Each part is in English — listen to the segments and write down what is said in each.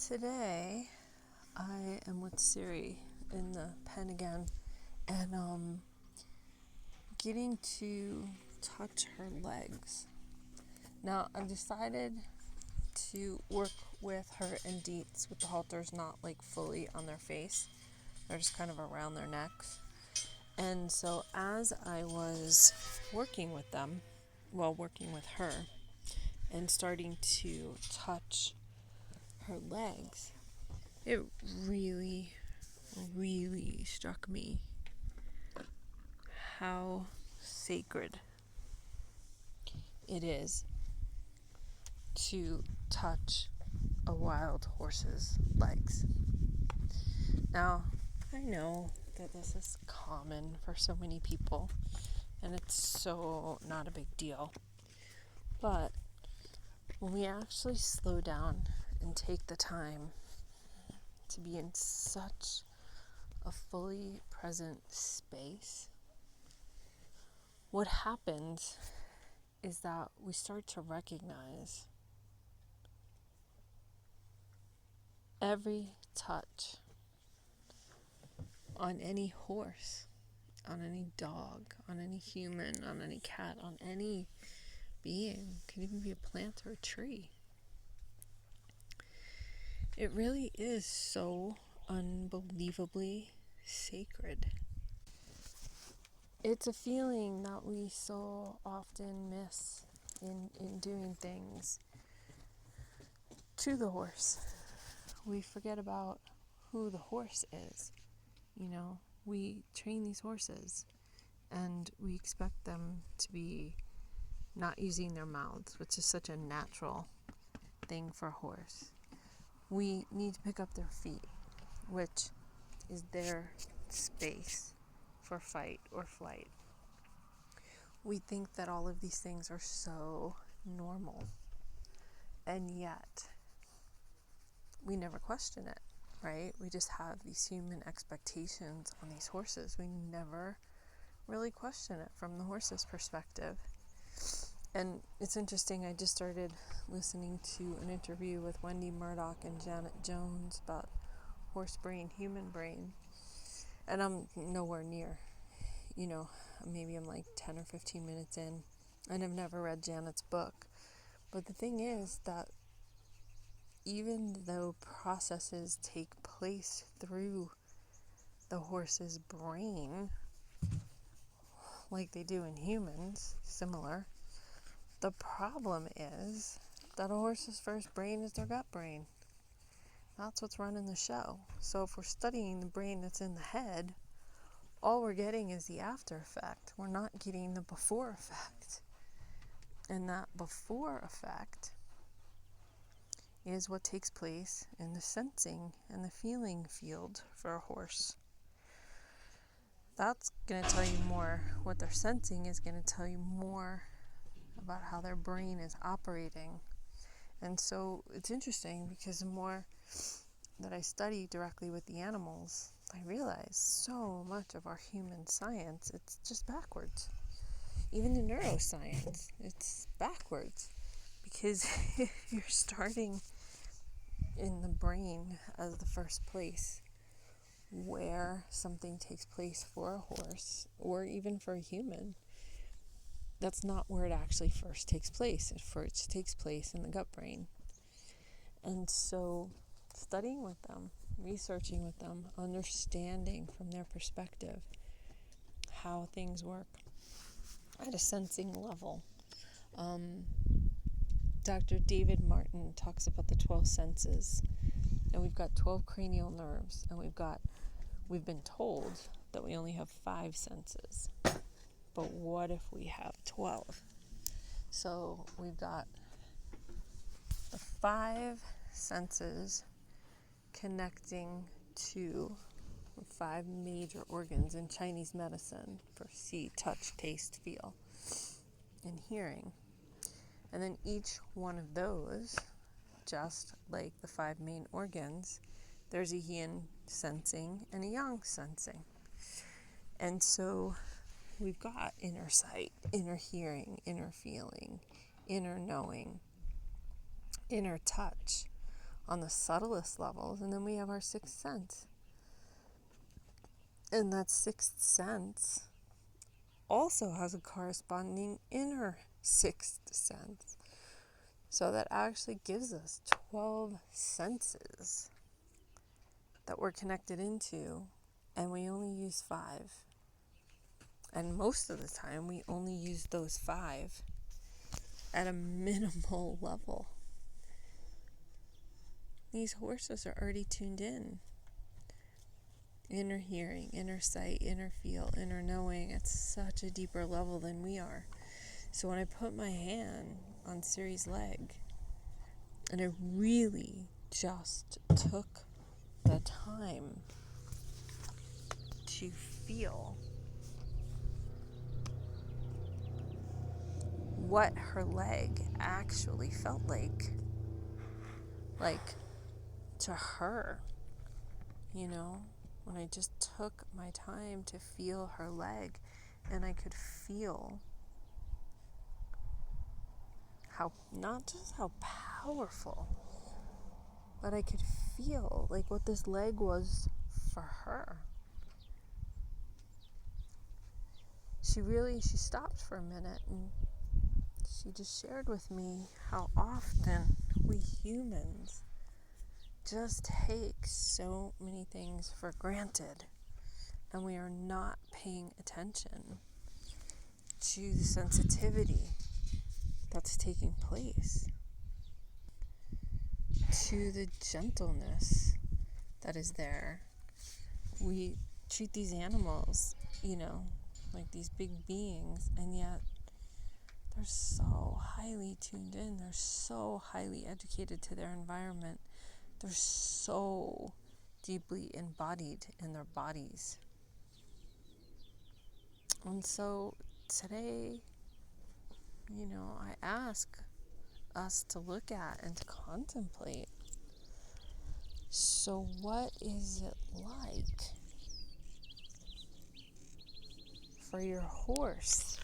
Today, I am with Siri in the pen again, and getting to touch her legs. Now, I've decided to work with her in deets with the halters not like fully on their face. They're just kind of around their necks. And so as I was working with them, working with her, and starting to touch her legs, it really struck me how sacred it is to touch a wild horse's legs. Now, I know that this is common for so many people, and it's so not a big deal. But when we actually slow down and take the time to be in such a fully present space, what happens is that we start to recognize every touch on any horse, on any dog, on any human, on any cat, on any being, could even be a plant or a tree. It really is so unbelievably sacred. It's a feeling that we so often miss in doing things to the horse. We forget about who the horse is. You know, we train these horses and we expect them to be not using their mouths, which is such a natural thing for a horse. We need to pick up their feet, which is their space for fight or flight. We think that all of these things are so normal, and yet we never question it, right? We just have these human expectations on these horses. We never really question it from the horse's perspective. And it's interesting, I just started listening to an interview with Wendy Murdoch and Janet Jones about horse brain, human brain. And I'm nowhere near, maybe I'm like 10 or 15 minutes in, and I've never read Janet's book. But the thing is that even though processes take place through the horse's brain, like they do in humans, similar, the problem is that a horse's first brain is their gut brain. That's what's running the show. So if we're studying the brain that's in the head, all we're getting is the after effect. We're not getting the before effect. And that before effect is what takes place in the sensing and the feeling field for a horse. That's going to tell you more. What they're sensing is going to tell you more about how their brain is operating. And so it's interesting because the more that I study directly with the animals, I realize so much of our human science, it's just backwards. Even the neuroscience, it's backwards. Because you're starting in the brain as the first place where something takes place for a horse or even for a human. That's not where it actually first takes place. It first takes place in the gut brain. And so studying with them, researching with them, understanding from their perspective how things work at a sensing level. Dr. David Martin talks about the 12 senses, and we've got 12 cranial nerves, and we've been told that we only have 5 senses. But what if we have 12? So we've got the 5 senses connecting to 5 major organs in Chinese medicine for see, touch, taste, feel, and hearing. And then each one of those, just like the 5 main organs, there's a yin sensing and a yang sensing. And so we've got inner sight, inner hearing, inner feeling, inner knowing, inner touch, on the subtlest levels, and then we have our sixth sense. And that sixth sense also has a corresponding inner sixth sense. So that actually gives us 12 senses that we're connected into, and we only use 5. And most of the time, we only use those 5 at a minimal level. These horses are already tuned in. Inner hearing, inner sight, inner feel, inner knowing at such a deeper level than we are. So when I put my hand on Siri's leg, and I really just took the time to feel what her leg actually felt like to her, when I just took my time to feel her leg, and I could feel not just how powerful, but I could feel like what this leg was for her. She stopped for a minute, and she just shared with me how often we humans just take so many things for granted, and we are not paying attention to the sensitivity that's taking place, to the gentleness that is there. We treat these animals, like these big beings, and yet they're so highly tuned in. They're so highly educated to their environment. They're so deeply embodied in their bodies. And so today, I ask us to look at and to contemplate. So what is it like for your horse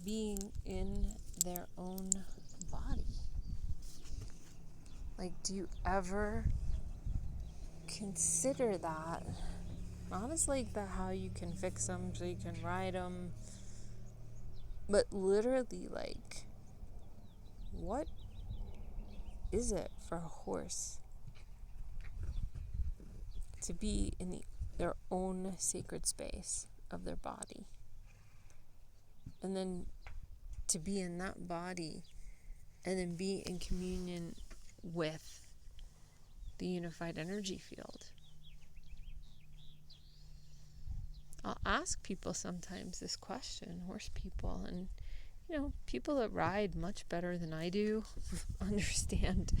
being in their own body? Like, do you ever consider that? Not as like how you can fix them so you can ride them, but literally like, what is it for a horse to be in their own sacred space of their body? And then to be in that body and then be in communion with the unified energy field. I'll ask people sometimes this question, horse people, and people that ride much better than I do, understand,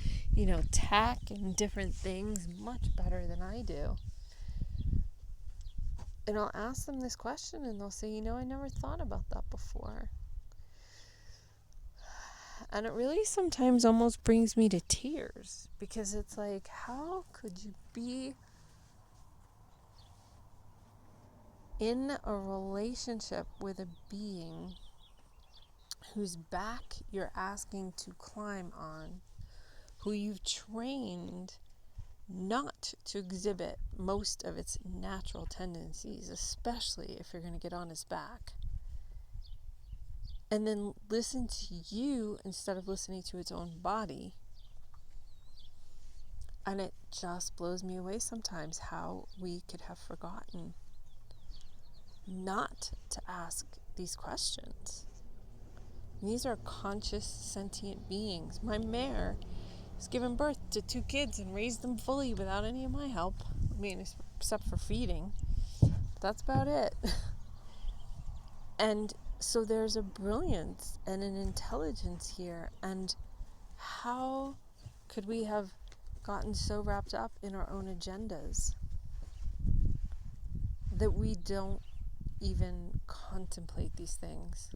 tack and different things much better than I do. And I'll ask them this question, and they'll say, I never thought about that before. And it really sometimes almost brings me to tears, because it's like, how could you be in a relationship with a being whose back you're asking to climb on, who you've trained not to exhibit most of its natural tendencies, especially if you're going to get on his back, and then listen to you instead of listening to its own body? And it just blows me away sometimes how we could have forgotten not to ask these questions. These are conscious, sentient beings. My mare has given birth to 2 kids and raised them fully without any of my help. I mean, except for feeding. That's about it. And so there's a brilliance and an intelligence here. And how could we have gotten so wrapped up in our own agendas that we don't even contemplate these things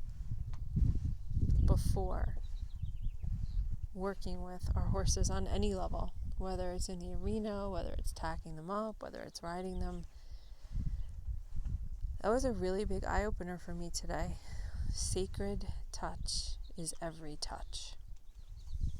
before working with our horses on any level, whether it's in the arena, whether it's tacking them up, whether it's riding them? That was a really big eye-opener for me today. Sacred touch is every touch.